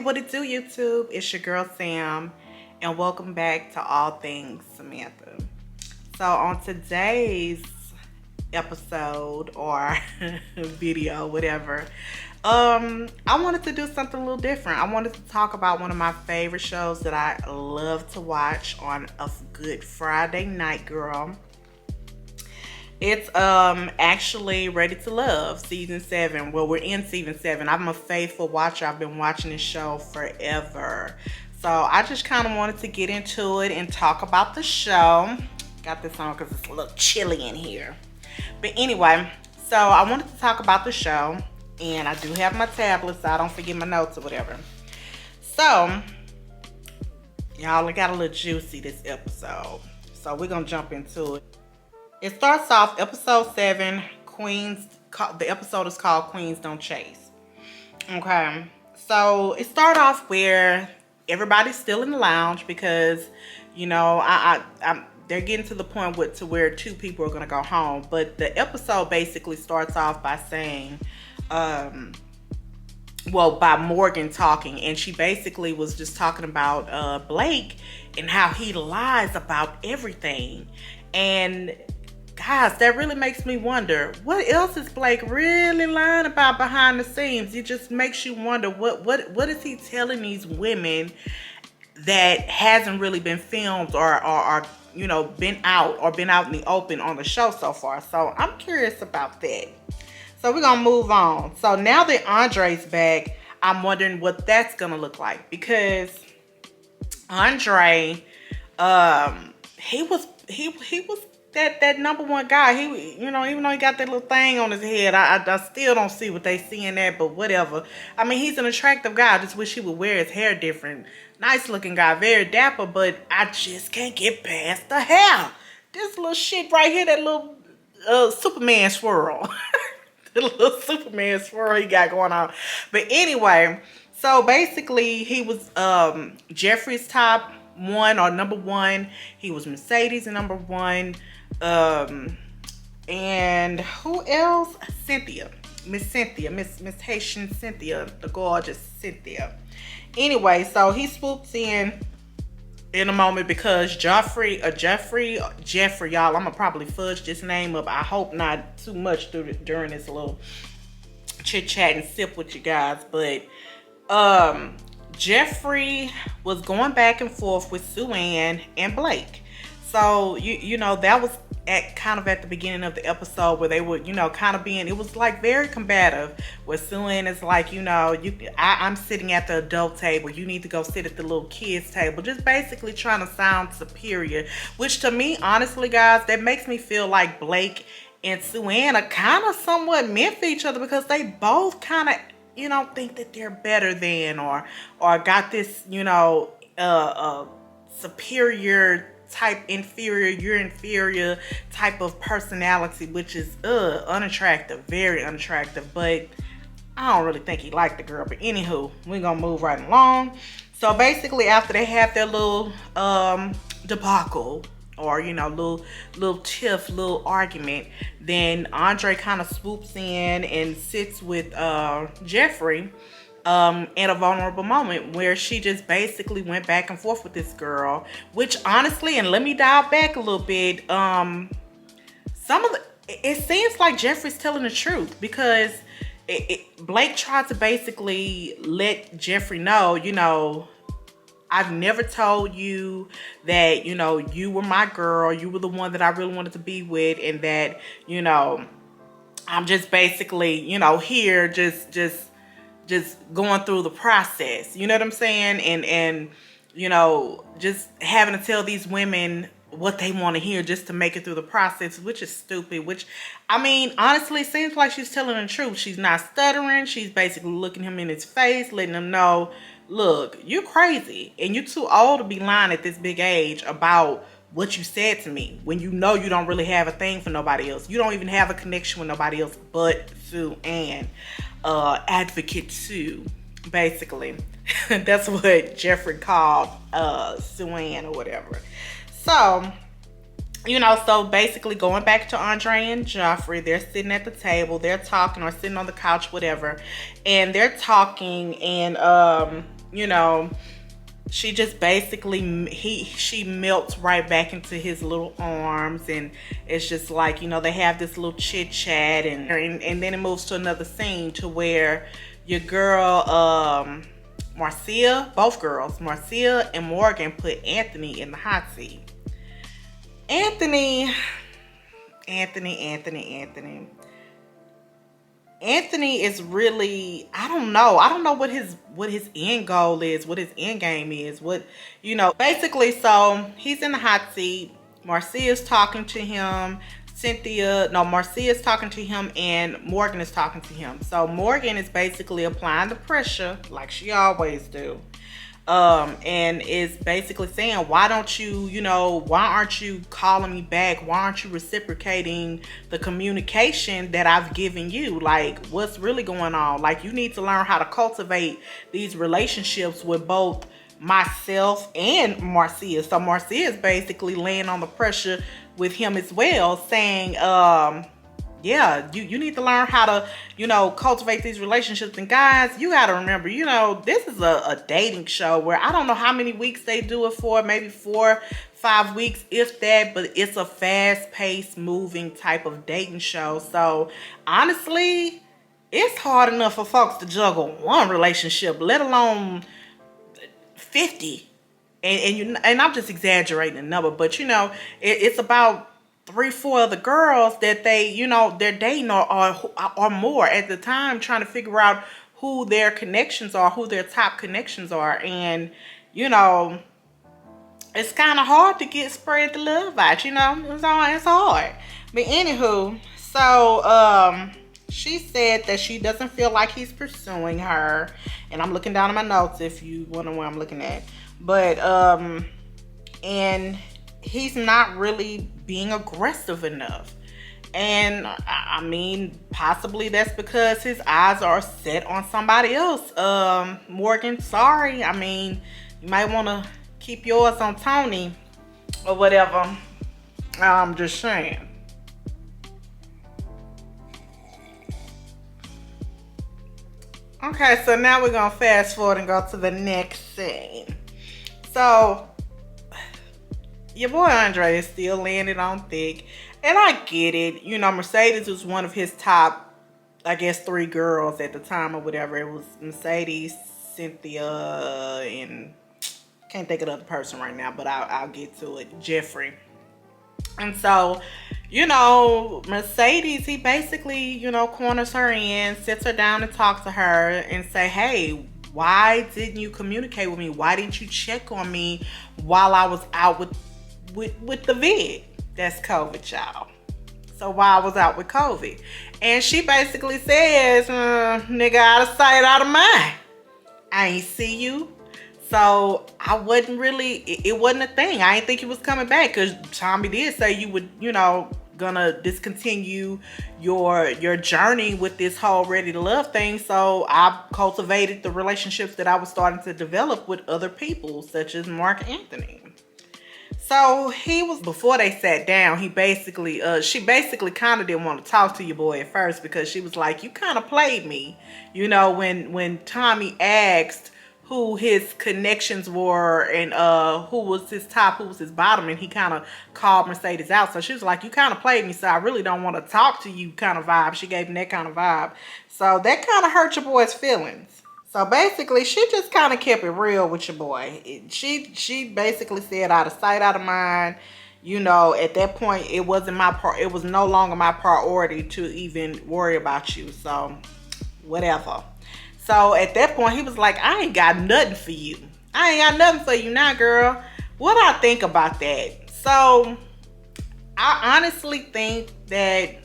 what it do, YouTube? It's your girl Sam, and welcome back to All Things Samantha. So on today's episode or video, whatever, I wanted to do something a little different. I wanted to talk about one of my favorite shows that I love to watch on a good Friday night, girl. It's actually Ready to Love season 7. Well, we're in season 7. I'm a faithful watcher. I've been watching this show forever. So I just kind of wanted to get into it and talk about the show. Got this on because it's a little chilly in here. But anyway, so I wanted to talk about the show. And I do have my tablet so I don't forget my notes or whatever. So, y'all, it got a little juicy this episode. So we're going to jump into it. It starts off episode 7, Queens. The episode is called Queens Don't Chase. Okay. So it started off where everybody's still in the lounge because, you know, they're getting to the point to where 2 people are going to go home. But the episode basically starts off by saying, by Morgan talking, and she basically was just talking about Blake and how he lies about everything. And guys, that really makes me wonder, what else is Blake really lying about behind the scenes? It just makes you wonder, what is he telling these women that hasn't really been filmed or you know, been out in the open on the show so far? So I'm curious about that. So we're gonna move on. So now that Andre's back, I'm wondering what that's gonna look like, because Andre, he was that number one guy. He, you know, even though he got that little thing on his head, I still don't see what they see in that, but whatever. I mean, he's an attractive guy. I just wish he would wear his hair different. Nice looking guy, very dapper, but I just can't get past the hair. This little shit right here, that little Superman swirl. The little Superman swirl he got going on. But anyway, so basically he was Jeffrey's top one or number one. He was Mercedes number one. And who else? Cynthia. Miss Haitian Cynthia, the gorgeous Cynthia. Anyway, so he swoops in a moment because Jeffrey, y'all, I'm gonna probably fudge this name up. I hope not too much during this little chit chat and sip with you guys. But Jeffrey was going back and forth with Sue Ann and Blake. So you know, that was at the beginning of the episode where they were, you know, kind of being, it was like very combative, where Sue Ann is like, you know, I'm sitting at the adult table, you need to go sit at the little kids table, just basically trying to sound superior, which to me, honestly, guys, that makes me feel like Blake and Sue Ann are kind of somewhat meant for each other, because they both kind of, you know, think that they're better than, or got this, you know, superior type, you're inferior type of personality, which is unattractive, very unattractive. But I don't really think he liked the girl. But anywho, we're gonna move right along. So basically, after they have their little debacle, or, you know, little tiff, little argument, then Andre kind of swoops in and sits with Jeffrey in a vulnerable moment where she just basically went back and forth with this girl, which honestly, and let me dial back a little bit, it seems like Jeffrey's telling the truth, because Blake tried to basically let Jeffrey know, you know, I've never told you that, you know, you were my girl, you were the one that I really wanted to be with, and that, you know, I'm just basically, you know, here just going through the process, you know what I'm saying? And you know, just having to tell these women what they want to hear just to make it through the process, which is stupid. Which, I mean, honestly, seems like she's telling the truth. She's not stuttering. She's basically looking him in his face, letting him know, look, you're crazy and you're too old to be lying at this big age about what you said to me, when you know you don't really have a thing for nobody else. You don't even have a connection with nobody else but Sue Ann. Advocate Sue, basically. That's what Jeffrey called Sue Ann or whatever. So, you know, so basically going back to Andre and Joffrey, they're sitting at the table, they're talking, or sitting on the couch, whatever, and they're talking, and you know, she just basically she melts right back into his little arms, and it's just like, you know, they have this little chit chat, and then it moves to another scene to where your girl Marcia, both girls, Marcia and Morgan, put Anthony in the hot seat. Anthony is really, I don't know. I don't know what his end goal is, what his end game is, what, you know, basically. So he's in the hot seat. Marcia's talking to him. Marcia's talking to him, and Morgan is talking to him. So Morgan is basically applying the pressure like she always do. And is basically saying, why don't you, you know, why aren't you calling me back? Why aren't you reciprocating the communication that I've given you? Like, what's really going on? Like, you need to learn how to cultivate these relationships with both myself and Marcia. So Marcia is basically laying on the pressure with him as well, saying, yeah, you need to learn how to, you know, cultivate these relationships. And guys, you got to remember, you know, this is a dating show where I don't know how many weeks they do it for, maybe 4-5 weeks, if that, but it's a fast-paced, moving type of dating show. So honestly, it's hard enough for folks to juggle one relationship, let alone 50. And I'm just exaggerating the number, but you know, it's about 3-4 of the girls that they, you know, they're dating or more at the time, trying to figure out who their connections are, who their top connections are. And, you know, it's kind of hard to spread the love out, you know, it's hard. But anywho, so, she said that she doesn't feel like he's pursuing her. And I'm looking down at my notes if you wonder what I'm looking at. But, and he's not really being aggressive enough. And I mean, possibly that's because his eyes are set on somebody else. Morgan, sorry. I mean, you might want to keep yours on Tony or whatever. I'm just saying. Okay, so now we're going to fast forward and go to the next scene. So, your boy Andre is still landing on thick. And I get it. You know, Mercedes was one of his top, I guess, 3 girls at the time or whatever. It was Mercedes, Cynthia, and can't think of the other person right now, but I'll get to it. Jeffrey. And so, you know, Mercedes, he basically, you know, corners her in, sits her down and talks to her and say, hey, why didn't you communicate with me? Why didn't you check on me while I was out with the vid? That's COVID, y'all. So while I was out with COVID. And she basically says, nigga, out of sight, out of mind. I ain't see you. So I wasn't really, it wasn't a thing. I didn't think you was coming back, because Tommy did say you would, you know, gonna discontinue your journey with this whole ready to love thing. So I cultivated the relationships that I was starting to develop with other people, such as Mark Anthony. So he was, before they sat down, he basically, she basically kind of didn't want to talk to your boy at first, because she was like, you kind of played me. You know, when Tommy asked who his connections were and who was his top, who was his bottom, and he kind of called Mercedes out. So she was like, you kind of played me, so I really don't want to talk to you kind of vibe. She gave him that kind of vibe. So that kind of hurt your boy's feelings. So basically, she just kind of kept it real with your boy. She basically said, out of sight, out of mind. You know, at that point, it wasn't it was no longer my priority to even worry about you. So whatever. So at that point, he was like, I ain't got nothing for you. I ain't got nothing for you now, girl. What I think about that? So I honestly think that,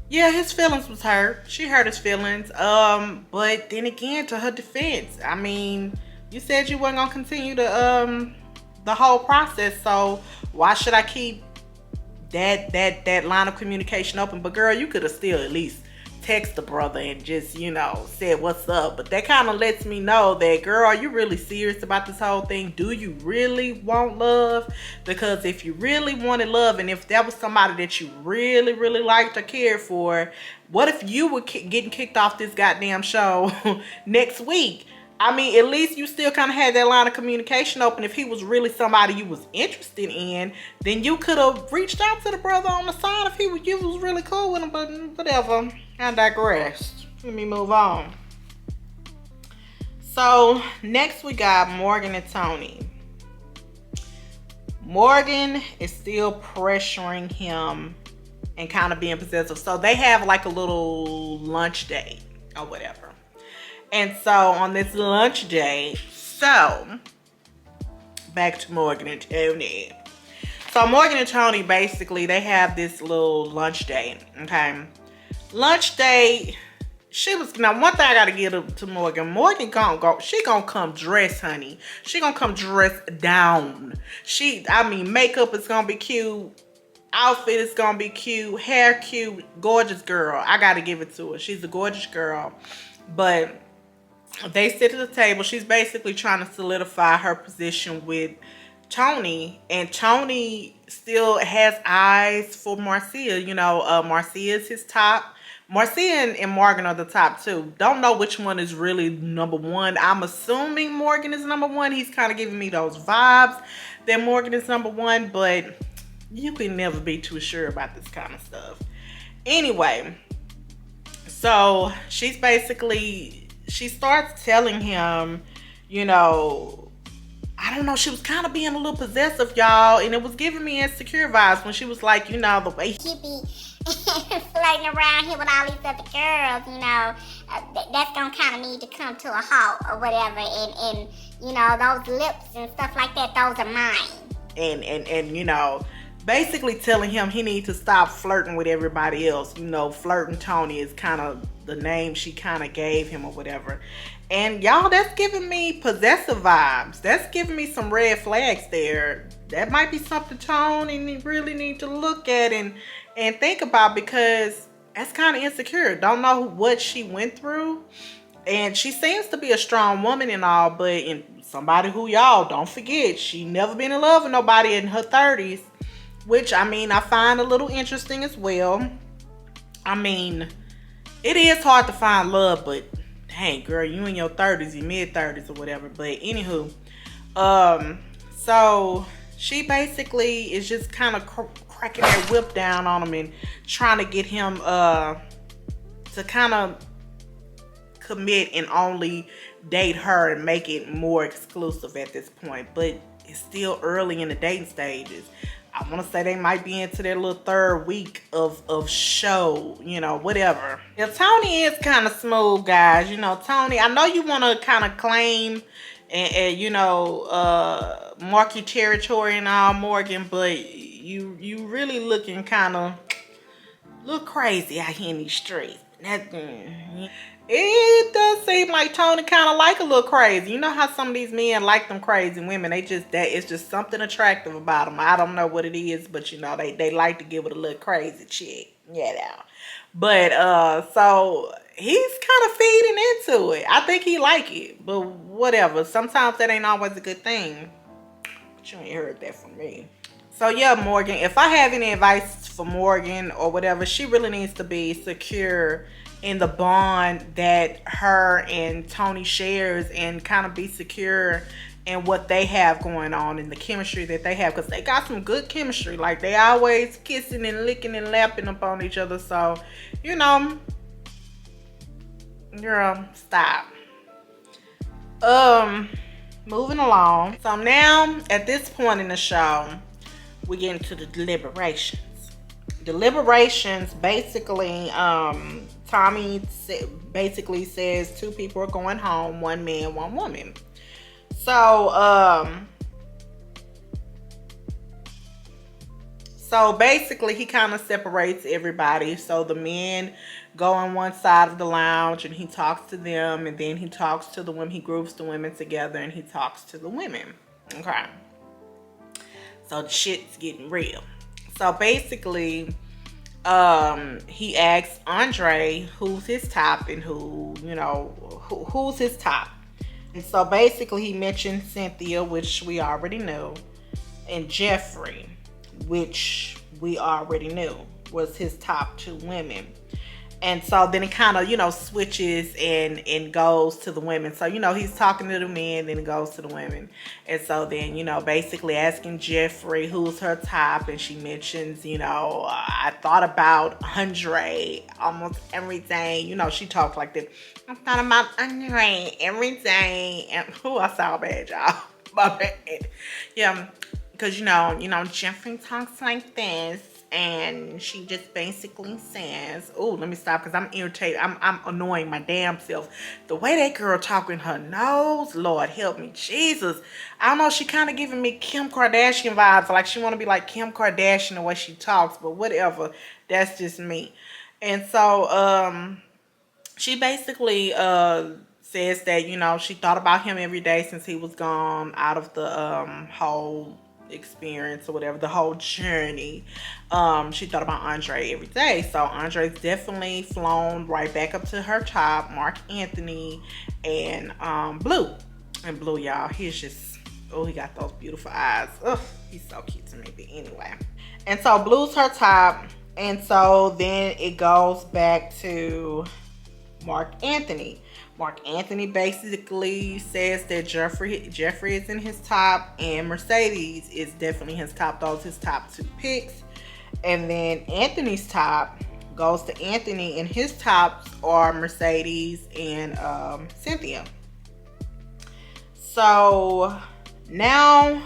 yeah, his feelings was hurt. She hurt his feelings. But then again, to her defense, I mean, you said you weren't gonna continue the whole process. So why should I keep that line of communication open? But girl, you could have still at least text the brother and just, you know, said what's up. But that kind of lets me know that, girl, are you really serious about this whole thing? Do you really want love? Because if you really wanted love, and if that was somebody that you really, really liked or cared for, what if you were getting kicked off this goddamn show next week? I mean, at least you still kind of had that line of communication open. If he was really somebody you was interested in, then you could have reached out to the brother on the side if you was really cool with him. But whatever, I digressed. Let me move on. So next we got Morgan and Tony. Morgan is still pressuring him and kind of being possessive. So they have like a little lunch date or whatever. And so on this lunch date, so back to Morgan and Tony. So Morgan and Tony, basically, they have this little lunch date, okay? Lunch date, now one thing I gotta give to Morgan. Morgan she gonna come dressed, honey. She gonna come dressed down. Makeup is gonna be cute. Outfit is gonna be cute. Hair cute. Gorgeous girl. I gotta give it to her. She's a gorgeous girl. But they sit at the table. She's basically trying to solidify her position with Tony. And Tony still has eyes for Marcia. Marcia is his top. Marcia and Morgan are the top two. Don't know which one is really number one. I'm assuming Morgan is number one. He's kind of giving me those vibes that Morgan is number one. But you can never be too sure about this kind of stuff. Anyway, so she starts telling him, I don't know, she was kind of being a little possessive, y'all, and it was giving me insecure vibes when she was like, the way you be flirting around here with all these other girls, that's gonna kind of need to come to a halt or whatever, and those lips and stuff like that, those are mine. And basically telling him he needs to stop flirting with everybody else. Flirting Tony is kind of the name she kind of gave him or whatever. And y'all, that's giving me possessive vibes. That's giving me some red flags there. That might be something Tony really need to look at and think about, because that's kind of insecure. Don't know what she went through. And she seems to be a strong woman and all, but somebody who, y'all, don't forget, she never been in love with nobody in her 30s. Which, I find a little interesting as well. It is hard to find love, but dang, girl, you in your 30s, your mid-30s or whatever. But anywho, so she basically is just kind of cracking that whip down on him and trying to get him to kind of commit and only date her and make it more exclusive at this point. But it's still early in the dating stages. I want to say they might be into their little third week of show, whatever. Yeah, Tony is kind of smooth, guys. Tony, I know you want to kind of claim and mark your territory and all, Morgan, but you really looking kind of look crazy out here in these streets. It does seem like Tony kind of like a little crazy. You know how some of these men like them crazy women. It's just something attractive about them. I don't know what it is, but they like to give it a little crazy chick. But so he's kind of feeding into it. I think he like it, but whatever. Sometimes that ain't always a good thing. But you ain't heard that from me. So yeah, Morgan, if I have any advice for Morgan or whatever, she really needs to be secure in the bond that her and Tony shares, and kind of be secure in what they have going on and the chemistry that they have, because they got some good chemistry. Like, they always kissing and licking and lapping up on each other. So, girl, stop. Moving along. So now at this point in the show, we get into the deliberations. Deliberations, basically, Tommy basically says two people are going home, one man, one woman. So basically he kind of separates everybody. So the men go on one side of the lounge and he talks to them, and then he talks to the women. He groups the women together and he talks to the women. Okay. So the shit's getting real. So basically, he asks Andre who's his top and who's his top. And so basically he mentioned Cynthia, which we already knew, and Jeffrey, which we already knew was his top two women. And so then it kind of, switches and goes to the women. So, he's talking to the men, then it goes to the women. And so then, basically asking Jeffrey who's her top. And she mentions, I thought about Andre almost every day. She talked like this. I thought about Andre every day. And, I sound bad, y'all. My bad. Yeah, because, Jeffrey talks like this. And she just basically says, oh, let me stop because I'm irritated. I'm annoying my damn self. The way that girl talking her nose, Lord help me, Jesus. I don't know, she kind of giving me Kim Kardashian vibes. Like she want to be like Kim Kardashian the way she talks, but whatever. That's just me. And so she basically says that, she thought about him every day since he was gone out of the whole experience or whatever, the whole journey. She thought about Andre every day. So Andre's definitely flown right back up to her top, Mark Anthony and Blue. And Blue, y'all, he's just, he got those beautiful eyes. Ugh, he's so cute to me. But anyway. And so Blue's her top. And so then it goes back to Mark Anthony. Mark Anthony basically says that Jeffrey is in his top and Mercedes is definitely his top. Those his top two picks. And then Anthony's top goes to Anthony, and his tops are Mercedes and Cynthia. So now,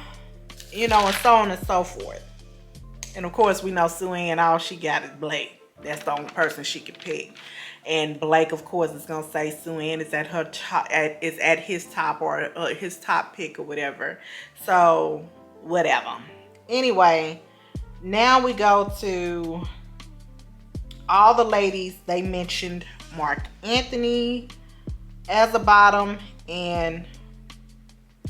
and so on and so forth. And of course, we know Sue Ann, all she got is Blake. That's the only person she could pick. And Blake, of course, is gonna say Sue Ann is at her top, is at his top or his top pick or whatever. So whatever. Anyway, now we go to all the ladies. They mentioned Mark Anthony as a bottom, and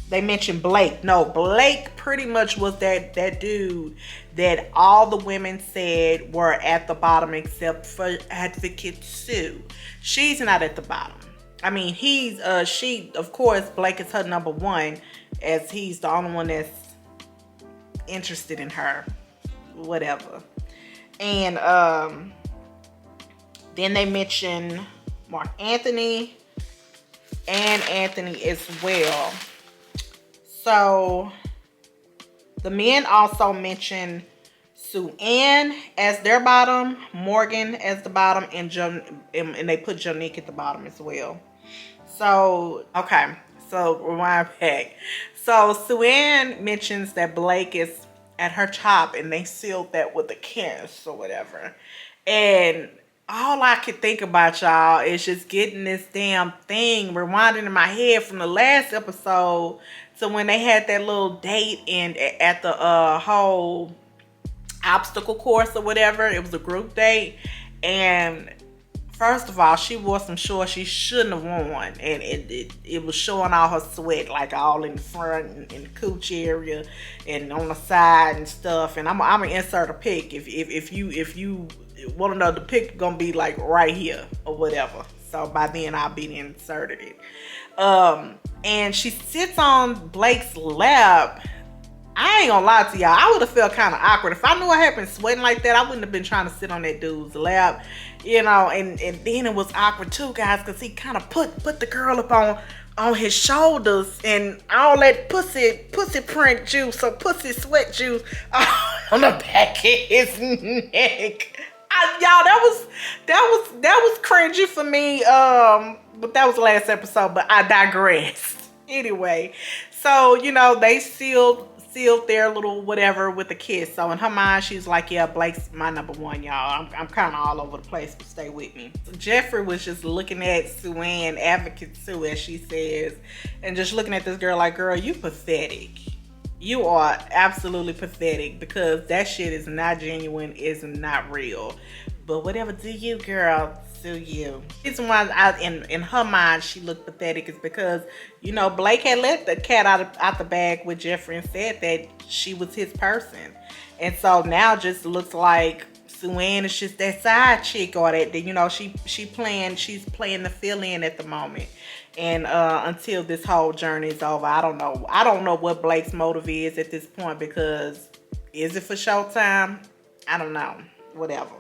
they mentioned Blake. No, Blake pretty much was that dude that all the women said were at the bottom except for Advocate Sue. She's not at the bottom. I mean, of course, Blake is her number one, as he's the only one that's interested in her. Whatever. And then they mention Mark Anthony and Anthony as well. So the men also mention Sue Ann as their bottom, Morgan as the bottom, and they put Jonique at the bottom as well. So, okay. So rewind back. So Sue Ann mentions that Blake is at her top, and they sealed that with a kiss or whatever. And all I could think about, y'all, is just getting this damn thing rewinding in my head from the last episode to when they had that little date at the whole obstacle course or whatever. It was a group date, and first of all, she wore some shorts she shouldn't have worn, and it was showing all her sweat, like all in the front and in the cooch area and on the side and stuff. And I'm gonna insert a pic if you want to know, the pic gonna be like right here or whatever. So by then I'll be inserted it. And she sits on Blake's lap. I ain't gonna lie to y'all, I would have felt kind of awkward. If I knew I had been sweating like that, I wouldn't have been trying to sit on that dude's lap, and then it was awkward too, guys, because he kind of put the girl up on his shoulders, and all that pussy print juice or pussy sweat juice on the back of his neck. Y'all, that was cringy for me, but that was the last episode, but I digress. Anyway, so they sealed their little whatever with a kiss. So in her mind, she's like, yeah, Blake's my number one, y'all. I'm kind of all over the place, but stay with me. So Jeffrey was just looking at Sue Ann, Advocate Sue, as she says, and just looking at this girl like, girl, you pathetic. You are absolutely pathetic, because that shit is not genuine, is not real. But whatever, do you, girl, do you. The reason why in her mind she looked pathetic is because, Blake had let the cat out the bag with Jeffrey and said that she was his person. And so now just looks like Sue Ann is just that side chick, or that she's playing the fill-in at the moment. And until this whole journey is over, I don't know what Blake's motive is at this point, because is it for Showtime? I don't know. Whatever.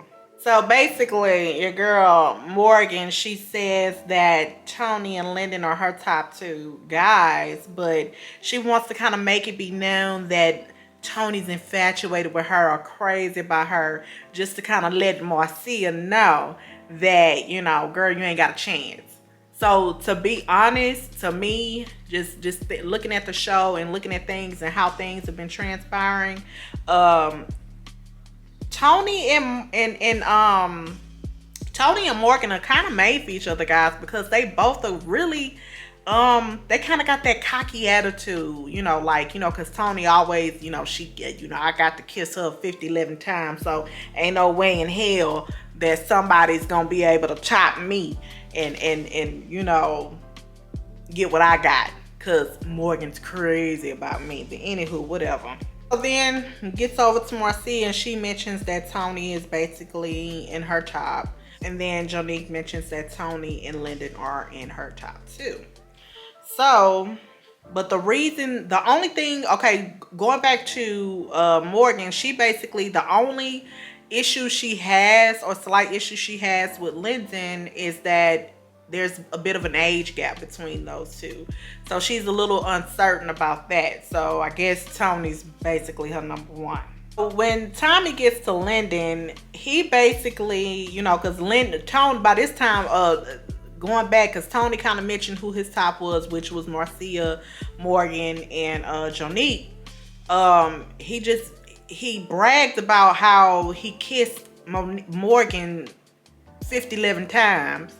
So basically, your girl Morgan, she says that Tony and Lyndon are her top two guys, but she wants to kind of make it be known that Tony's infatuated with her or crazy about her, just to kind of let Marcia know that, you know, girl, you ain't got a chance. So to be honest, to me, just looking at the show and looking at things and how things have been transpiring, Tony Tony and Morgan are kind of made for each other, guys, because they both are really they kind of got that cocky attitude, you know, like, you know, because Tony always, you know, I got to kiss her 11 times, so ain't no way in hell that somebody's gonna be able to chop me and you know, get what I got, because Morgan's crazy about me. But anywho, whatever. So then gets over to Marcia and she mentions that Tony is basically in her top. And then Jonique mentions that Tony and Lyndon are in her top too. So, but the only thing, okay, going back to Morgan, she basically, the only issue she has, or slight issue she has with Lyndon, is that there's a bit of an age gap between those two. So she's a little uncertain about that. So I guess Tony's basically her number one. When Tommy gets to Lyndon, he basically, you know, because Tony, by this time, going back, because Tony kind of mentioned who his top was, which was Marcia, Morgan, and Jonique. He bragged about how he kissed Morgan 11 times,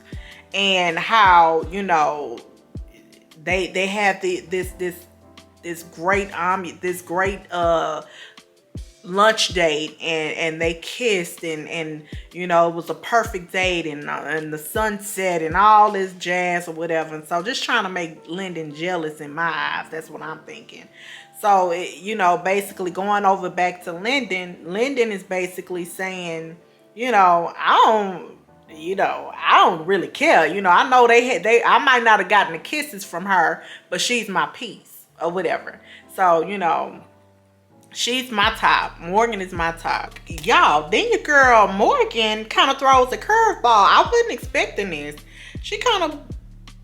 and how, you know, they had this great lunch date, and they kissed, and you know, it was a perfect date, and the sunset and all this jazz or whatever. And so just trying to make Lyndon jealous in my eyes. That's what I'm thinking. So you know, basically going over back to Lyndon is basically saying, you know, I don't really care. You know, I know I might not have gotten the kisses from her, but she's my piece or whatever. So, you know, she's my top. Morgan is my top. Y'all, then your girl Morgan kind of throws a curveball. I wasn't expecting this. She kind of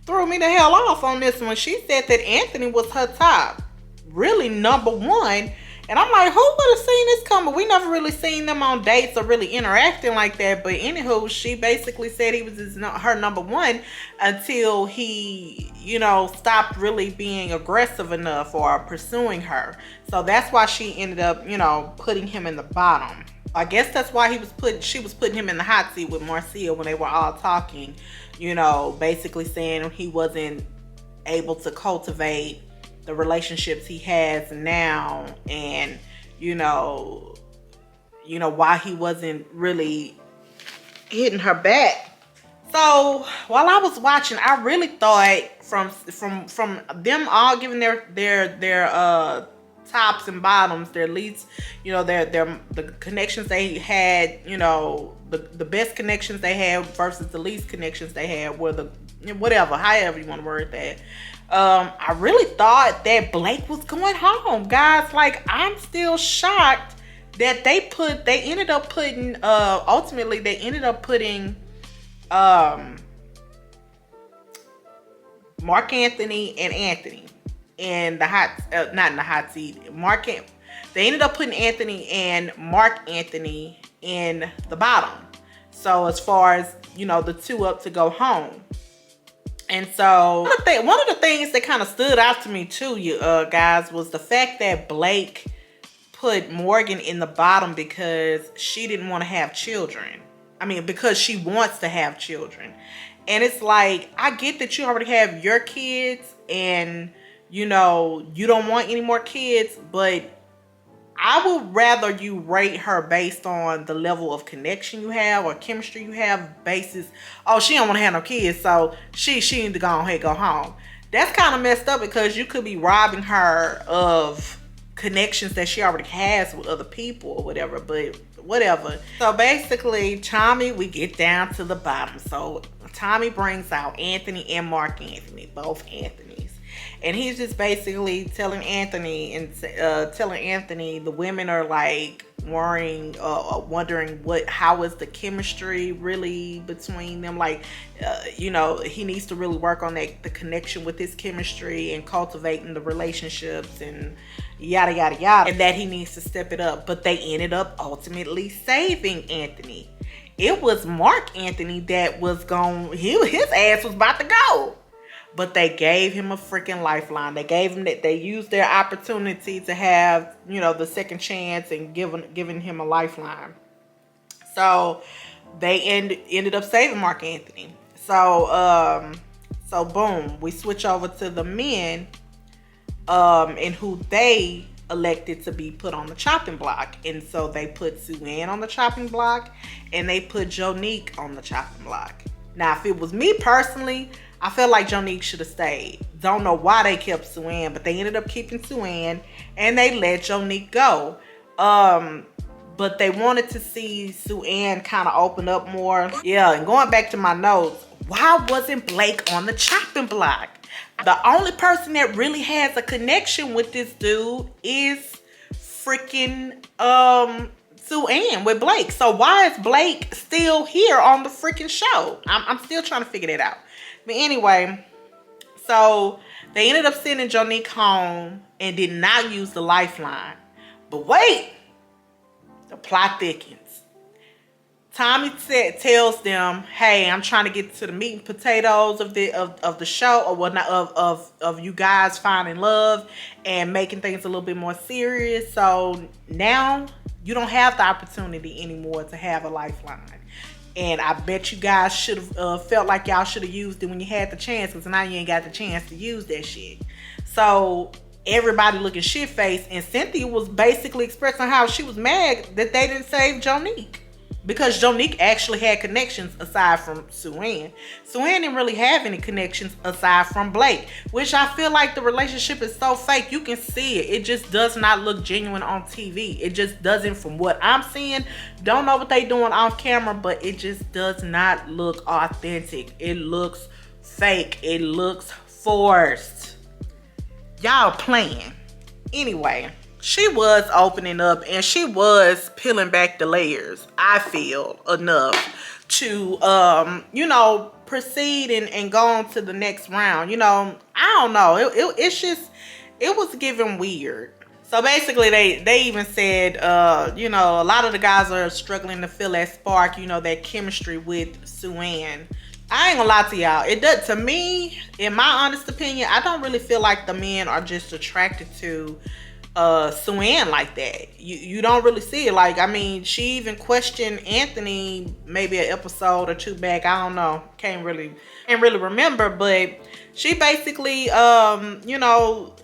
threw me the hell off on this one. She said that Anthony was her top, really number one. And I'm like, who would have seen this coming? We never really seen them on dates or really interacting like that. But anywho, she basically said he was her number one until he, you know, stopped really being aggressive enough or pursuing her. So that's why she ended up, you know, putting him in the bottom. I guess that's why she was putting him in the hot seat with Marcia when they were all talking, you know, basically saying he wasn't able to cultivate the relationships he has now, and you know why he wasn't really hitting her back. So while I was watching, I really thought from them all giving their tops and bottoms, their least, you know, the connections they had, you know, the best connections they had versus the least connections they had were the whatever, however you want to word that. I really thought that Blake was going home, guys. Like, I'm still shocked that they ended up putting Mark Anthony and Anthony in the not in the hot seat. They ended up putting Anthony and Mark Anthony in the bottom. So as far as, you know, the two up to go home. And so one of the things that kind of stood out to me too, guys, was the fact that Blake put Morgan in the bottom because she didn't want to have children. I mean, because she wants to have children. And it's like, I get that you already have your kids and, you know, you don't want any more kids, but I would rather you rate her based on the level of connection you have or chemistry you have, basis, oh, she don't want to have no kids, so she need to go ahead and go home. That's kind of messed up, because you could be robbing her of connections that she already has with other people or whatever, but whatever. So basically, Tommy, we get down to the bottom. So Tommy brings out Anthony and Mark Anthony, both Anthonys. And he's just basically telling Anthony the women are like wondering how is the chemistry really between them. Like, he needs to really work on the connection with his chemistry and cultivating the relationships and yada yada yada, and that he needs to step it up. But they ended up ultimately saving Anthony. It was Mark Anthony that was his ass was about to go. But they gave him a freaking lifeline. They gave him that. They used their opportunity to have, the second chance and giving him a lifeline. So they ended up saving Mark Anthony. So boom, we switch over to the men, and who they elected to be put on the chopping block. And so they put Sue Ann on the chopping block, and they put Jonique on the chopping block. Now, if it was me personally, I feel like Jonique should have stayed. Don't know why they kept Sue Ann, but they ended up keeping Sue Ann, and they let Jonique go. But they wanted to see Sue Ann kind of open up more. Yeah, and going back to my notes, why wasn't Blake on the chopping block? The only person that really has a connection with this dude is freaking Sue Ann with Blake. So why is Blake still here on the freaking show? I'm still trying to figure that out. But anyway, so they ended up sending Jonique home and did not use the lifeline. But wait, the plot thickens. Tommy tells them, "Hey, I'm trying to get to the meat and potatoes of the show, or whatnot, of you guys finding love and making things a little bit more serious. So now you don't have the opportunity anymore to have a lifeline. And I bet you guys should have felt like y'all should have used it when you had the chance, because now you ain't got the chance to use that shit." So everybody looking shit-faced, and Cynthia was basically expressing how she was mad that they didn't save Jonique. Because Jonique actually had connections aside from Sue Ann. Sue Ann didn't really have any connections aside from Blake, which I feel like the relationship is so fake. You can see it. It just does not look genuine on TV. It just doesn't, from what I'm seeing. Don't know what they doing off camera, but it just does not look authentic. It looks fake. It looks forced. Y'all playing. Anyway, she was opening up and she was peeling back the layers, I feel, enough to, proceed and go on to the next round. I don't know. It was giving weird. So basically they even said, a lot of the guys are struggling to feel that spark, that chemistry with Sue Ann. I ain't gonna lie to y'all. It does, to me, in my honest opinion, I don't really feel like the men are just attracted to Sue Ann like that. You don't really see it. Like, I mean, she even questioned Anthony maybe an episode or two back. I don't know. Can't really remember, but she basically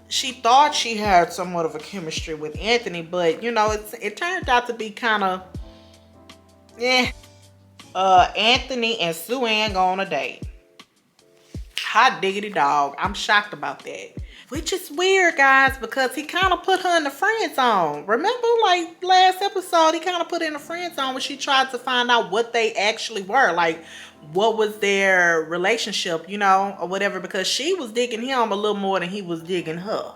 she thought she had somewhat of a chemistry with Anthony, but it turned out to be kind of Anthony and Sue Ann go on a date. Hot diggity dog. I'm shocked about that. Which is weird, guys, because he kind of put her in the friend zone. Remember, like, last episode, he kind of put her in the friend zone when she tried to find out what they actually were. Like, what was their relationship, or whatever, because she was digging him a little more than he was digging her.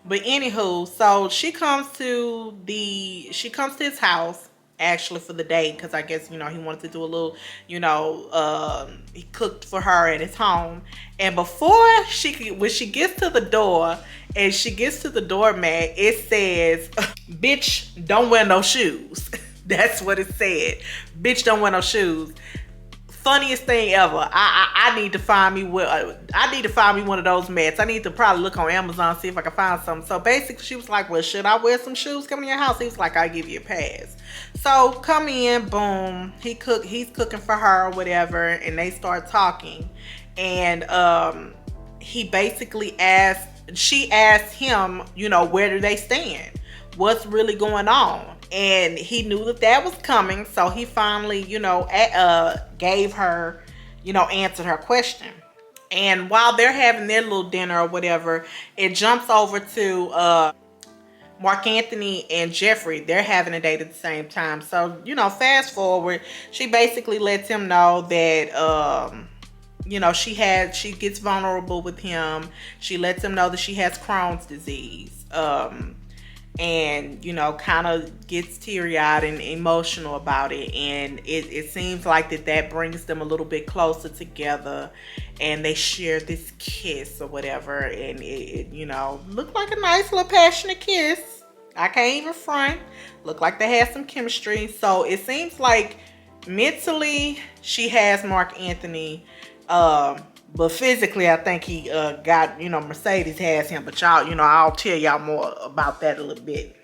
But anywho, so she comes to his house, actually, for the date, because I guess, he wanted to do a little, he cooked for her at his home. And when she gets to the door and she gets to the doormat, it says, "Bitch, don't wear no shoes." That's what it said. "Bitch, don't wear no shoes." Funniest thing ever. I need to find me one of those mats. I need to probably look on Amazon, see if I can find something. So basically she was like, "Well, should I wear some shoes coming to your house?" He was like, "I'll give you a pass." So come in, boom. He's cooking for her or whatever, and they start talking. And he basically she asked him, where do they stand? What's really going on? And he knew that was coming, so he finally, gave her, answered her question. And while they're having their little dinner or whatever, it jumps over to Mark Anthony and Jeffrey. They're having a date at the same time. So, fast forward, she basically lets him know that, she gets vulnerable with him. She lets him know that she has Crohn's disease. and kind of gets teary-eyed and emotional about it, and it seems like that brings them a little bit closer together, and they share this kiss or whatever, and it looked like a nice little passionate kiss. I can't even front. Looked like they had some chemistry. So it seems like mentally she has Mark Anthony, but physically I think he got, Mercedes has him. But y'all, I'll tell y'all more about that a little bit.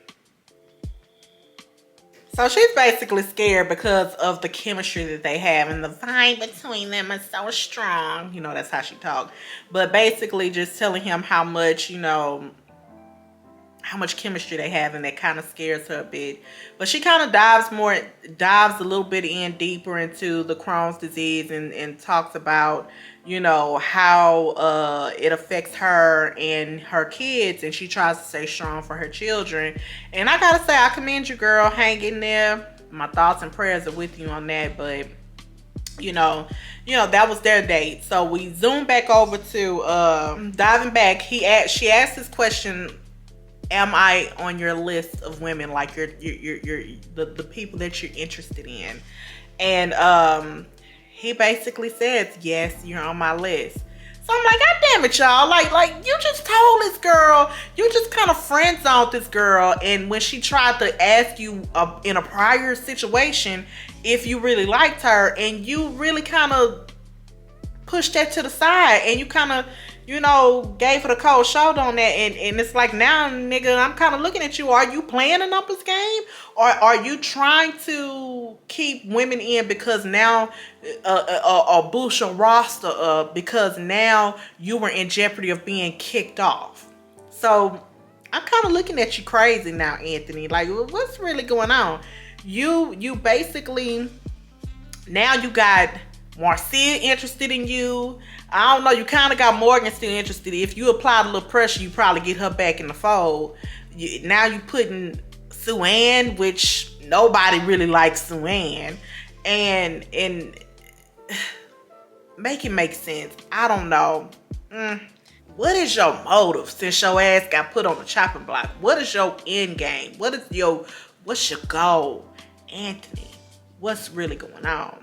So she's basically scared because of the chemistry that they have, and the vibe between them is so strong. That's how she talked. But basically just telling him how much chemistry they have, and that kind of scares her a bit. But she kind of dives a little bit deeper into the Crohn's disease, and talks about how it affects her and her kids, and she tries to stay strong for her children. And I gotta say, I commend you, girl. Hang in there. My thoughts and prayers are with you on that. But that was their date. So we zoom back over to diving back. She asked this question: am I on your list of women, like the people that you're interested in? And he basically says, yes, you're on my list. So I'm like, God damn it, y'all. Like you just told this girl, you just kind of friend zoned this girl, and when she tried to ask you in a prior situation if you really liked her, and you really kind of pushed that to the side, and you kind of gave her the cold shoulder on that, and it's like, now, nigga, I'm kind of looking at you. Are you playing a numbers game, or are you trying to keep women in because now or boost your roster up because now you were in jeopardy of being kicked off? So I'm kind of looking at you crazy now, Anthony. Like, what's really going on? You basically, now you got Marcia interested in you. I don't know, you kind of got Morgan still interested. If you apply a little pressure, you probably get her back in the fold. Now you putting Sue-Ann, which nobody really likes Sue-Ann, and make it make sense. I don't know. What is your motive since your ass got put on the chopping block? What is your end game? What's your goal, Anthony? What's really going on?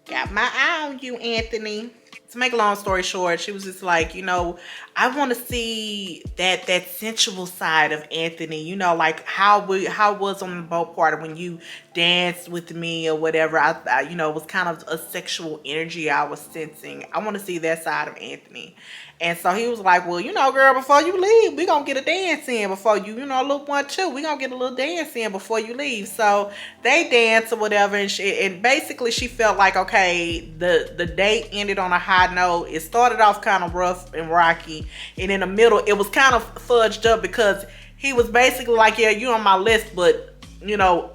Got my eye on you, Anthony. To make a long story short, she was just like, I want to see that sensual side of Anthony. Like how was on the boat party when you danced with me or whatever. I it was kind of a sexual energy I was sensing. I want to see that side of Anthony. And so he was like, well, girl, before you leave, we gonna get a dance in before you, little one too. We gonna get a little dance in before you leave. So they dance or whatever, and basically she felt like, okay, the date ended on a high note. It started off kind of rough and rocky, and in the middle it was kind of fudged up because he was basically like, yeah, you on my list, but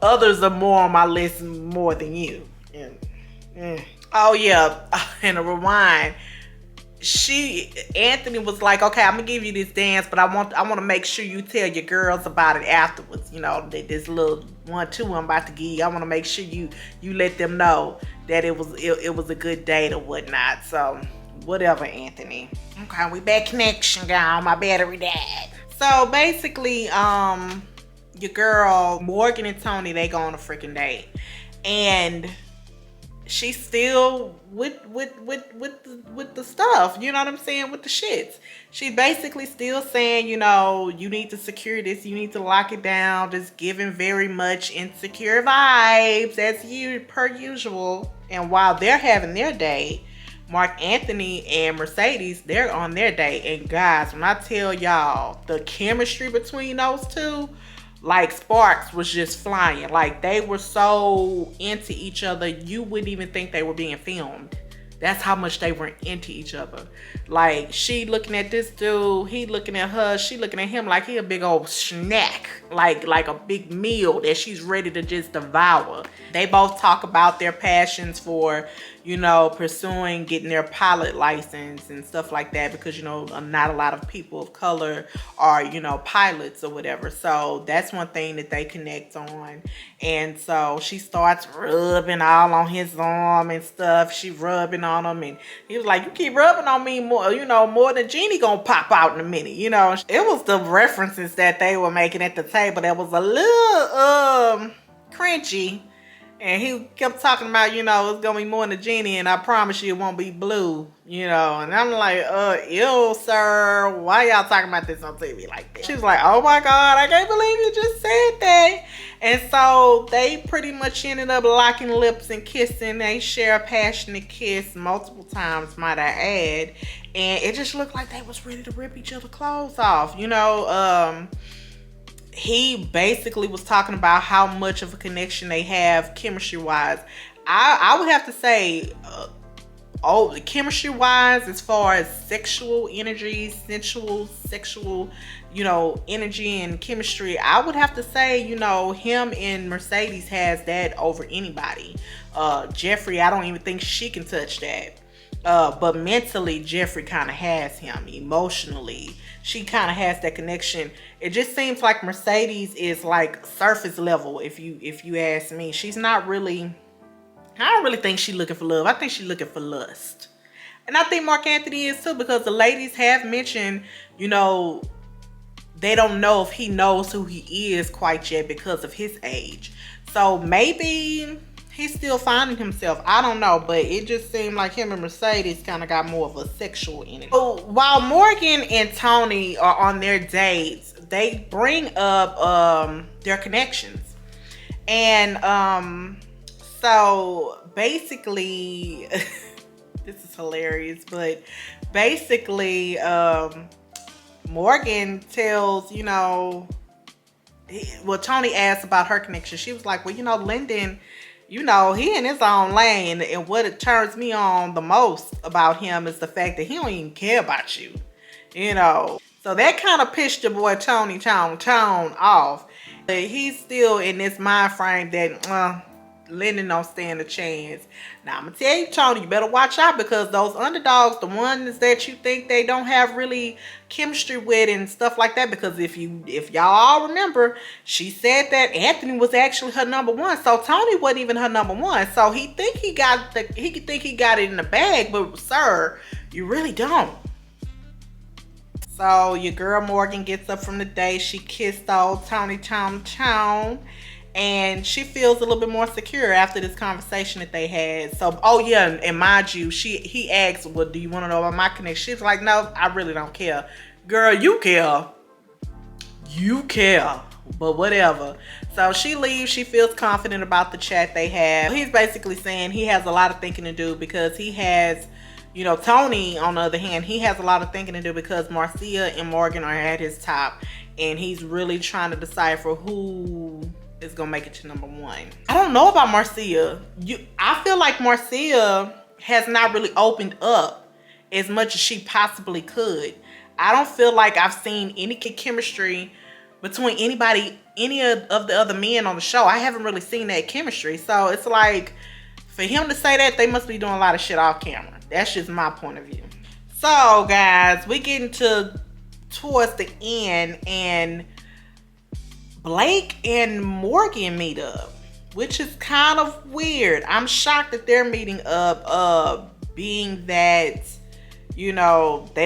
others are more on my list more than you. Oh yeah, and a rewind. Anthony was like, okay, I'm gonna give you this dance, but I want to make sure you tell your girls about it afterwards. This little 1-2 I'm about to give you. I want to make sure you let them know that it was a good date or whatnot. So whatever, Anthony. Okay, we back connection, girl. My battery died. So basically, your girl Morgan and Tony, they go on a freaking date, and she's still with the stuff, you know what I'm saying, with the shits. She's basically still saying, you need to secure this, you need to lock it down, just giving very much insecure vibes as per usual. And while they're having their date, Mark Anthony and Mercedes, they're on their date. And guys, when I tell y'all the chemistry between those two, like sparks was just flying. Like they were so into each other, you wouldn't even think they were being filmed. That's how much they were into each other. Like she looking at this dude, he looking at her, she looking at him like he a big old snack, like a big meal that she's ready to just devour. They both talk about their passions for, pursuing getting their pilot license and stuff like that, because not a lot of people of color are pilots or whatever. So that's one thing that they connect on. And so she starts rubbing all on his arm and stuff. She rubbing on him, and he was like, you keep rubbing on me more, more than Jeannie gonna pop out in a minute. It was the references that they were making at the table that was a little cringy. And he kept talking about, it's gonna be more than Jeannie, and I promise you it won't be blue, And I'm like, ew, sir, why y'all talking about this on TV like that? She was like, oh my God, I can't believe you just said that. And so they pretty much ended up locking lips and kissing. They share a passionate kiss multiple times, might I add. And it just looked like they was ready to rip each other's clothes off, He basically was talking about how much of a connection they have chemistry-wise. I would have to say, chemistry-wise, as far as sexual energy, sensual, sexual, energy and chemistry, I would have to say, him and Mercedes has that over anybody. Jeffrey, I don't even think she can touch that. But mentally, Jeffrey kind of has him. Emotionally, she kind of has that connection. It just seems like Mercedes is like surface level. If you ask me, she's not really. I don't really think she's looking for love. I think she's looking for lust, and I think Mark Anthony is too, because the ladies have mentioned, they don't know if he knows who he is quite yet because of his age. So maybe he's still finding himself. I don't know, but it just seemed like him and Mercedes kind of got more of a sexual energy. So while Morgan and Tony are on their dates, they bring up their connections. And so basically, this is hilarious, but basically Morgan tells, Tony asked about her connection. She was like, well, Lyndon, he in his own lane, and what it turns me on the most about him is the fact that he don't even care about you, So that kind of pissed your boy Tony off. But he's still in this mind frame that Lyndon don't stand a chance. Now I'm gonna tell you, Tony, you better watch out, because those underdogs, the ones that you think they don't have really chemistry with and stuff like that, because if y'all all remember, she said that Anthony was actually her number one, so Tony wasn't even her number one. So he could think he got it in the bag, but sir, you really don't. So your girl Morgan gets up from the day. She kissed old Tony and she feels a little bit more secure after this conversation that they had. So, and mind you, he asked, well, do you want to know about my connection? She's like, no, I really don't care. Girl, you care. You care. But whatever. So she leaves. She feels confident about the chat they have. He's basically saying he has a lot of thinking to do, because he has, Tony, on the other hand, he has a lot of thinking to do because Marcia and Morgan are at his top. And he's really trying to decipher who is gonna make it to number one. I don't know about Marcia. I feel like Marcia has not really opened up as much as she possibly could. I don't feel like I've seen any chemistry between any of the other men on the show. I haven't really seen that chemistry. So it's like, for him to say that, they must be doing a lot of shit off camera. That's just my point of view. So guys, we getting towards the end, and Blake and Morgan meet up, which is kind of weird. I'm shocked that they're meeting up, being that, they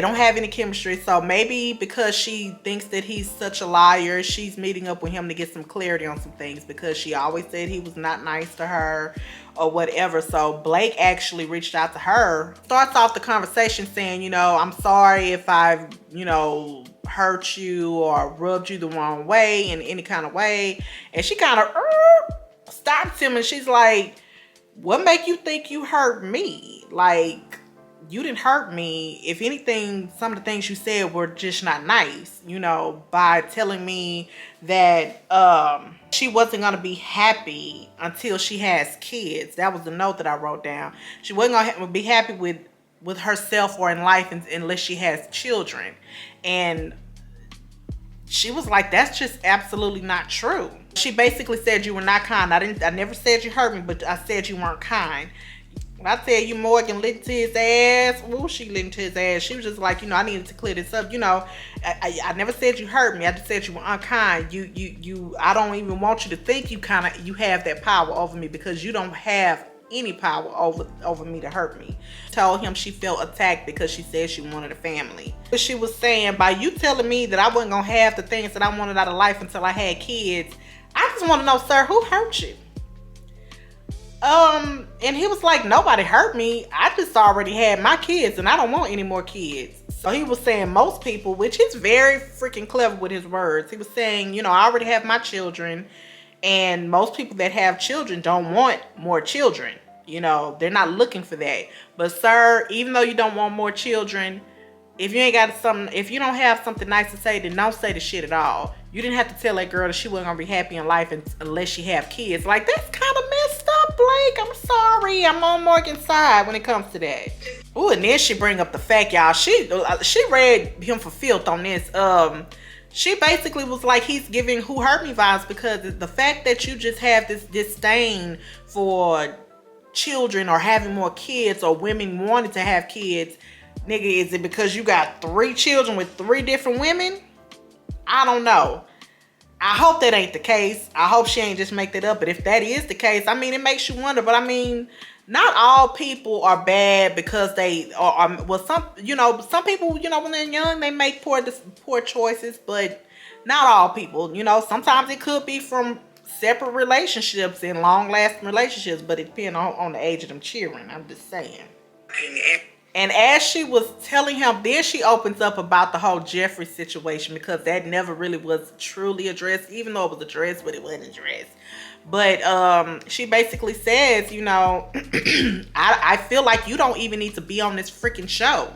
don't have any chemistry. So maybe because she thinks that he's such a liar, she's meeting up with him to get some clarity on some things, because she always said he was not nice to her or whatever. So Blake actually reached out to her, starts off the conversation saying, I'm sorry if I've, hurt you or rubbed you the wrong way in any kind of way. And she kind of stops him, and she's like, what make you think you hurt me? Like, you didn't hurt me. If anything, some of the things you said were just not nice, by telling me that she wasn't going to be happy until she has kids. That was the note that I wrote down. She wasn't going to be happy with herself or in life unless she has children. And she was like, that's just absolutely not true. She basically said, you were not kind. I never said you hurt me, but I said you weren't kind. When I tell you Morgan lit to his ass, ooh, she lit to his ass. She was just like, I needed to clear this up. I never said you hurt me. I just said you were unkind. I don't even want you to think you have that power over me, because you don't have any power over me to hurt me. Told him she felt attacked because she said she wanted a family. But she was saying, by you telling me that I wasn't gonna have the things that I wanted out of life until I had kids, I just want to know, sir, who hurt you? And he was like, nobody hurt me. I just already had my kids and I don't want any more kids. So he was saying most people, which he's very freaking clever with his words. He was saying, I already have my children, and most people that have children don't want more children. They're not looking for that. But sir, even though you don't want more children, if you don't have something nice to say, then don't say the shit at all. You didn't have to tell that girl that she wasn't gonna be happy in life unless she have kids. Like, that's kind of messed up, Blake. I'm sorry. I'm on Morgan's side when it comes to that. Ooh, and then she bring up the fact, y'all. She read him for filth on this. She basically was like, he's giving who hurt me vibes, because the fact that you just have this disdain for children or having more kids or women wanting to have kids, nigga, is it because you got 3 children with 3 different women? I don't know. I hope that ain't the case. I hope she ain't just make that up. But if that is the case, it makes you wonder. But not all people are bad because they are. Well, some people, when they're young, they make poor choices. But not all people. Sometimes it could be from separate relationships and long-lasting relationships. But it depends on the age of them children. I'm just saying. And as she was telling him, then she opens up about the whole Jeffrey situation, because that never really was truly addressed, even though it was addressed, but it wasn't addressed. But she basically says, I feel like you don't even need to be on this freaking show.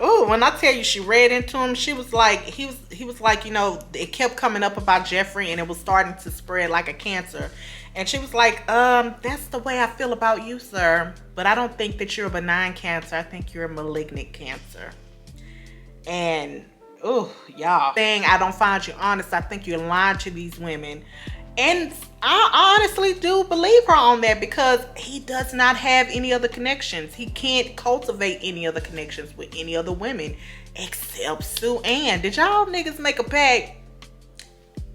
Ooh, when I tell you she read into him, she was like, he was like, it kept coming up about Jeffrey and it was starting to spread like a cancer. And she was like, that's the way I feel about you, sir. But I don't think that you're a benign cancer. I think you're a malignant cancer. And, y'all. Saying I don't find you honest. I think you're lying to these women. And I honestly do believe her on that, because he does not have any other connections. He can't cultivate any other connections with any other women except Sue Ann. Did y'all niggas make a pact?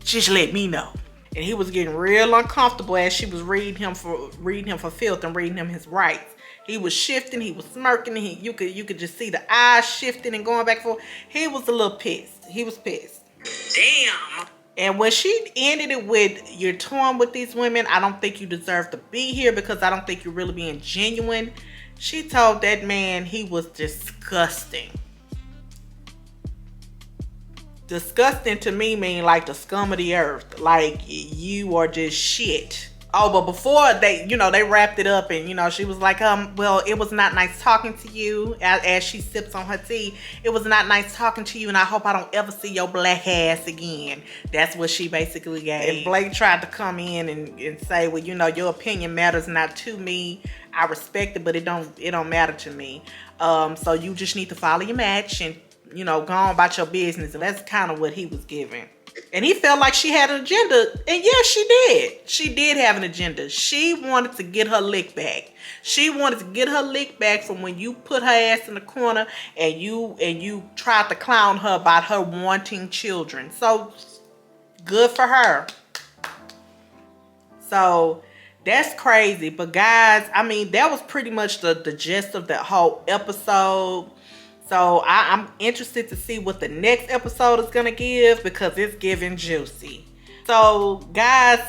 Just let me know. And he was getting real uncomfortable as she was reading him for filth and reading him his rights. He was shifting, he was smirking, you could just see the eyes shifting and going back and forth. He was a little pissed. He was pissed. Damn. And when she ended it with, you're torn with these women, I don't think you deserve to be here because I don't think you're really being genuine, she told that man he was disgusting. Disgusting to me mean like the scum of the earth. Like, you are just shit. Oh, but before they wrapped it up, and she was like, well, it was not nice talking to you, as she sips on her tea. It was not nice talking to you, and I hope I don't ever see your black ass again. That's what she basically gave. And Blake tried to come in and say, well, your opinion matters not to me. I respect it, but it don't matter to me. So you just need to follow your match and go on about your business. And that's kind of what he was giving. And he felt like she had an agenda. And yes, she did. She did have an agenda. She wanted to get her lick back. She wanted to get her lick back from when you put her ass in the corner and you tried to clown her about her wanting children. So good for her. So that's crazy. But guys, that was pretty much the gist of that whole episode. So I'm interested to see what the next episode is going to give, because it's giving juicy. So guys,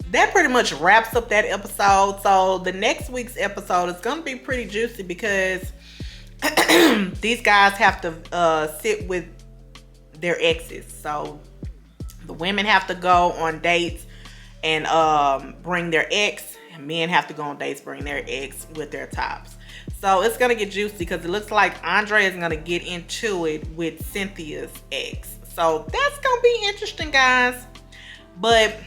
that pretty much wraps up that episode. So the next week's episode is going to be pretty juicy, because these guys have to sit with their exes. So the women have to go on dates and bring their ex. And men have to go on dates, bring their ex with their tops. So it's going to get juicy, because it looks like Andre is going to get into it with Cynthia's ex. So that's going to be interesting, guys. But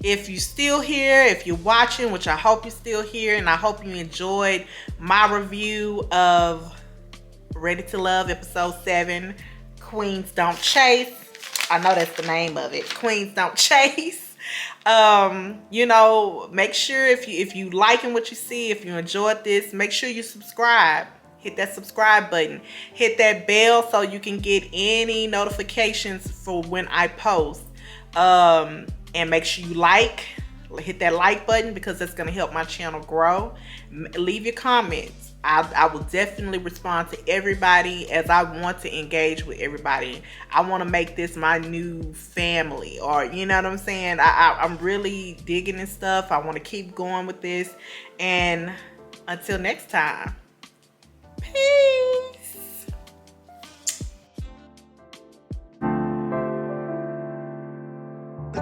if you're still here, if you're watching, which I hope you're still here, and I hope you enjoyed my review of Ready to Love episode 7, Queens Don't Chase. I know that's the name of it. Queens Don't Chase. You know, make sure if you liking what you see, if you enjoyed this, make sure you subscribe. Hit that subscribe button. Hit that bell so you can get any notifications for when I post. And make sure you hit that like button because that's going to help my channel grow. Leave your comments. I will definitely respond to everybody as I want to engage with everybody. I want to make this my new family, or you know what I'm saying? I'm really digging this stuff. I want to keep going with this. And until next time, peace. The